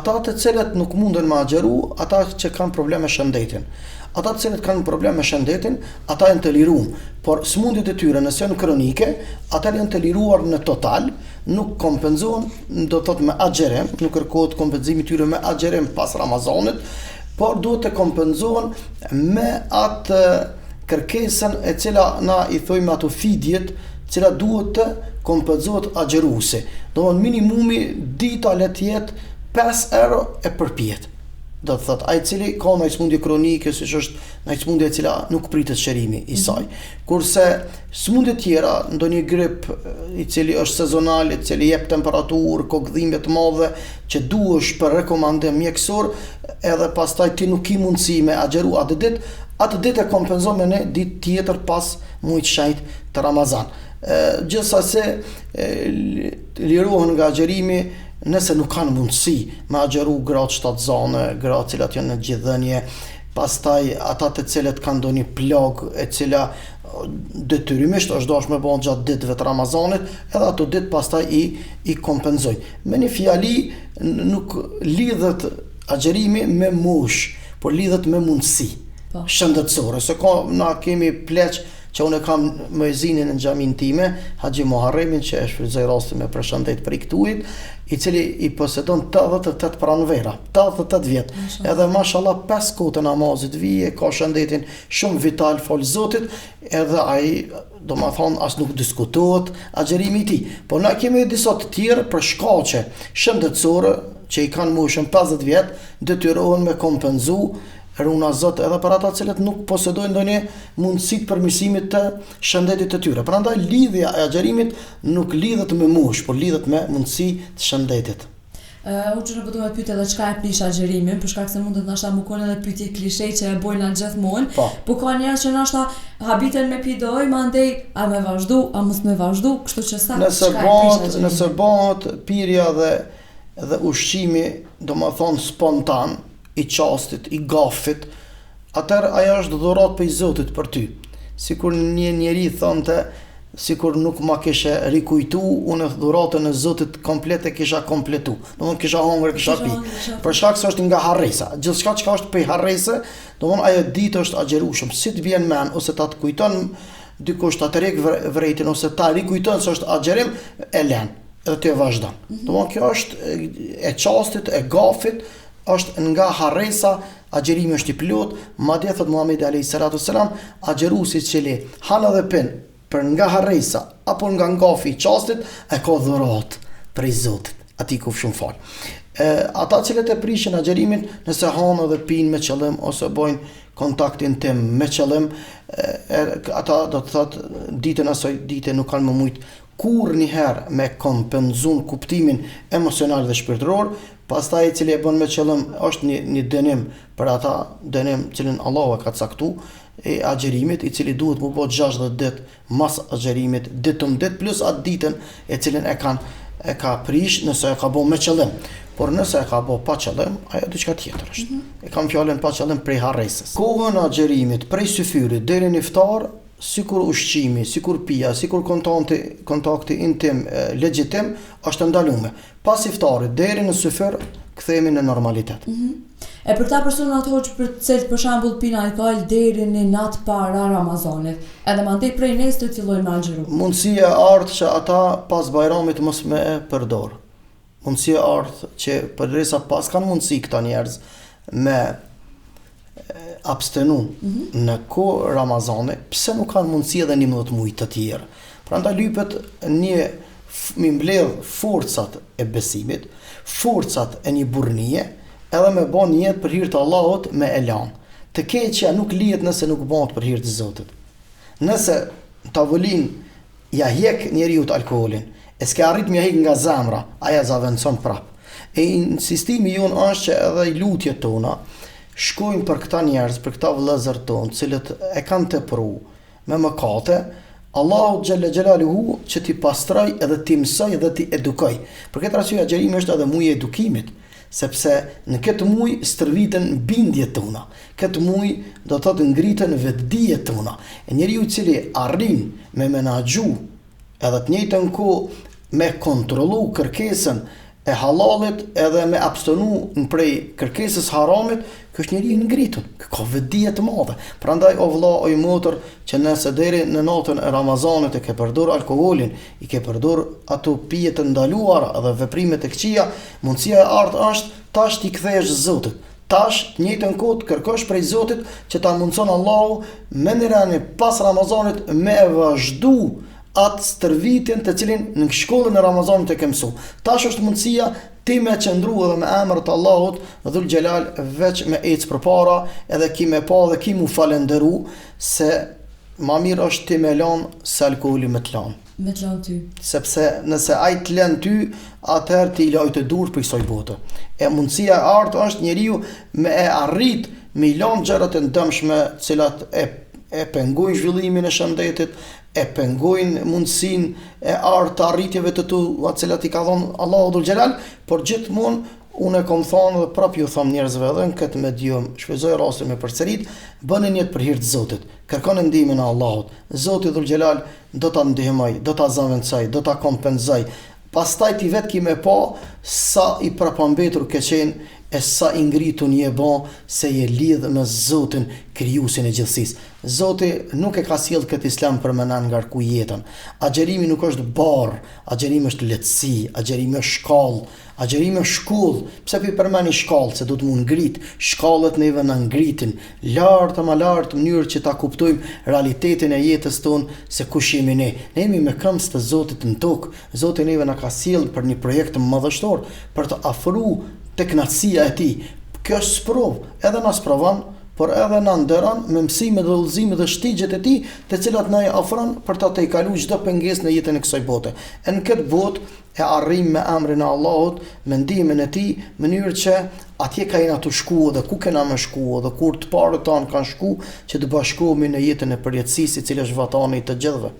ata të cilët nuk munden me agjeru, ata që kanë probleme shëndetin. Ata të cilët kanë probleme me shëndetin, ata janë të liruar, por smundjet e tyre nëse janë kronike, ata janë të liruar në total, nuk kompenzohen, do të thotë me agjerim, nuk kërkohet kompenzimi i tyre me agjerim pas Ramazanit, por duhet të kompenzohen me atë kërkesën e cila na i thojmë ato fidjet, cila duhet të kompenzohet agjeruesi. Domthonë minimumi dita le të jetë 5 euro e përpjet. Do të thotë ai i cili ka një smundje kronike, siç është një smundje e cila nuk pritet shërimi i saj. Kurse smundje tjera, ndonjë grip i cili është sezonal, i cili jep temperaturë, kokëdhimbje të mëdha që duhesh për rekomandim mjekësor, edhe pastaj ti nuk ke mundësi me agjeru atë ditë e kompenzon me një ditë tjetër pas muajit shenjtë të Ramazan. Gjithsesi lirohen nga agjerimi nëse nuk kanë mundësi me agjeru gratë shtatzane, gratë cilat janë në gjithdhënie, pastaj ata të cilët kanë ndonjë plagë e cila detyrimisht është dashur me bën gjatë ditëve të Ramazanit, edhe ato ditë pastaj i kompenzojnë. Me një fjali nuk lidhet agjerimi me moshë, por lidhet me mundësi shëndetësore. Se na kemi pleq që unë kam muezinin në xhamin time, Haxhi Muharremin, që e shfrytëzoj rastin me përshëndet për iktuit, i cili i posedon 88 pranvera, 88 vjet. Edhe mashallah 5 kohë të namazit vije, ka shëndetin shumë vital, fol Zotit, edhe ai domethënë as nuk diskutohet agjerimi i tij. Po na kemi disa të tjerë për shkaqe shëndetësore që i kanë moshën 50 vjet, detyrohen me kompenzu runa Zot edhe për ata cilët nuk posedojnë ndonjë mundësi të përmirësimit të shëndetit të tyre. Prandaj lidhja e agjerimit nuk lidhet me moshë, por lidhet me mundësi të shëndetit. Unë nuk do të pyet edhe çka e prish agjerimin, për shkak se mund të ndoshta më kanë edhe pyetje klishe që e bojnë gjithmonë, po ka njerëz që ndoshta habiten me pidoj, mandej a më vazhdu, a mos më vazhdu, kështu që sa nëse bëhet pirja dhe ushqimi, domethënë spontan, i qastit, i gafit, atëherë ajo është dhuratë për Zotit për ty. Sikur një njeri thonte, sikur nuk ma kishe rikujtu, unë dhuratën e Zotit komplet e kisha kompletu. Domthonë kisha hongër, kisha pi. Për shkak se është nga harresa. Gjithçka që është për harrese, domthonë ajo ditë është agjerueshëm. Si të vjen mend ose ta të kujton dikush ta tërheq vërejtin ose ta rikujton se është agjerim, e lën. Edhe ti e vazhdon. Domthonë kjo është e qastit, e gafit, është nga harresa, agjerimi është i plot, madje thot Muhamedi alayhi salatu wasalam, agjeruesi i cili han edhe pin për nga harresa apo nga ngafi i qastit, e ka dhuratë prej Zotit, atij ku shumë fal. Ata cilët e prishin agjerimin, nëse han edhe pin me qëllim ose bojnë kontaktin tim me qëllim, ata do të thotë ditën asoj dite nuk kanë më mujt kur njëherë me kompenzun kuptimin emocional dhe shpirtëror, pastaj i cili e bën me qëllim është një dënim për ata dënim cilin Allahu e ka caktu e agjerimit, i cili duhet mu bë 60 ditë mas agjerimit, ditë plus atë ditën e cilin e ka prish nëse e ka bë me qëllim. Por nëse e ka bë pa qëllim, ajo diçka tjetër është. E kam fjalën pa qëllim prej harresës. Kohën e agjerimit prej syfyrit deri në iftar, sikur ushqimi, sikur pija, sikur kontakti intim legjitim është ndaluar. Pas iftarit deri në syfër kthehemi në normalitet. E për ta persona të hoqë për cilët për shembull pin alkool deri në natë para Ramazanit, edhe mandej prej nesër të fillojnë me agjeru. Mundësia ardh që ata pas bajramit mos me e përdor. Mundësia ardh që përderisa pas kanë mundësi këta njerëz me abstenu në kohë Ramazani, pse nuk kanë mundësi edhe 11 muaj të tjerë. Prandaj lypet mi mbledh forcat e besimit, forcat e një burrnie, edhe me bën jetë për hir të Allahut me elan. Të keqja nuk lihet nëse nuk bëhet për hir të Zotit. Nëse tavolin ja hjek njeriu alkoolin, e s'ka arrit me hjek nga zemra, aja zaventson prap. E insistimi jonë është që edhe i lutjet tona shkojnë për këta njerëz, për këta vëllezër tonë, cilët e kanë tepru me mëkate, Allahu xhalla xhelaluhu që ti pastroj edhe ti mësoj edhe ti edukoj. Për këtë arsye agjerimi është edhe muaji i edukimit, sepse në këtë muaj stërviten bindjet tona. Këtë muaj do të thotë ngritën vetdijet tona. E njeriu i cili arrin me menaxhu edhe të njëjtën kohë me kontrollu kërkesën e halalit edhe me abstenu në prej kërkesës haramit, kjo është njeriu i ngritur, ka vetdije të madhe. Prandaj o vëlla o i motër, që nëse deri në natën e Ramazanit e ke përdor alkoolin, i ke përdor ato pije të ndaluara dhe veprimet e këqija, mundësia e artë është tash t'i kthesh Zotit. Tash, të njëjtën kohë kërkosh prej Zotit që ta mundson Allahu me nërani pas Ramazanit me vazhdu atë stërvitin të cilin në shkollën e Ramazanit e ke mësu. Tash është mundësia ti me qëndru edhe me emër të Allahut Dhul Gjelal veç me ecë përpara edhe ki me pa dhe ki mu falenderu se ma mirë është ti me lanë se alkoholi me të lanë. Me të lanë ty. Sepse nëse ai të lën ty, atëherë ti i laj të dur për kësaj bote. E mundësia e artë është njeriu me e arrit me i lanë gjërat e ndëmshme cilat e pengojnë zhvillimin e shëndetit, e pengojnë mundësin e artë të arritjeve të tu, atë cilat i ka thonë Allahu Dhul Gjelal, por gjithmonë unë e kom thonë dhe prap ju thom njerëzve edhe në këtë medium, shfryzoj rastin me përsërit, bëni njët për hir të Zotit, kërkoni ndihmën e Allahut. Zoti Dhul Gjelal do ta ndihmoj, do ta zaventësoj, do ta kompenzoj. Pastaj ti vetë ki me pa sa i prapambetur ke qenë e sa i ngritun je ba se je lidh me Zotin krijuesin e gjithësisë. Zoti nuk e ka sjell këtë islam për më na ngarku jetën. Agjerimi nuk është barr, agjerimi është lehtësi, agjerimi është shkallë, agjerimi është shkollë. Pse pi përmeni shkallë, se do të mund ngrit, shkallët neve na ngritin lart më lart në mënyrë që ta kuptojmë realitetin e jetës tonë se kush jemi ne. Ne jemi me këmbës të Zotit në tokë. Zoti neve na ka sjell për një projekt madhështor për të afruar tek kënaqësia e tij. Kjo është sprovë, edhe na sprovon, por edhe na nderon me mësime dhe udhëzime dhe shtigjet e tij, të cilat na i ofron për ta tejkaluar çdo pengesë në jetën e kësaj bote. E në këtë botë e arrim me emrin e Allahut, me ndihmën e tij, në mënyrë që atje ka jena të shku dhe ku kena me shku dhe kur të parët tanë kanë shku, që të bashkohemi në jetën e përjetësisë, i cili është vatani i të gjithëve.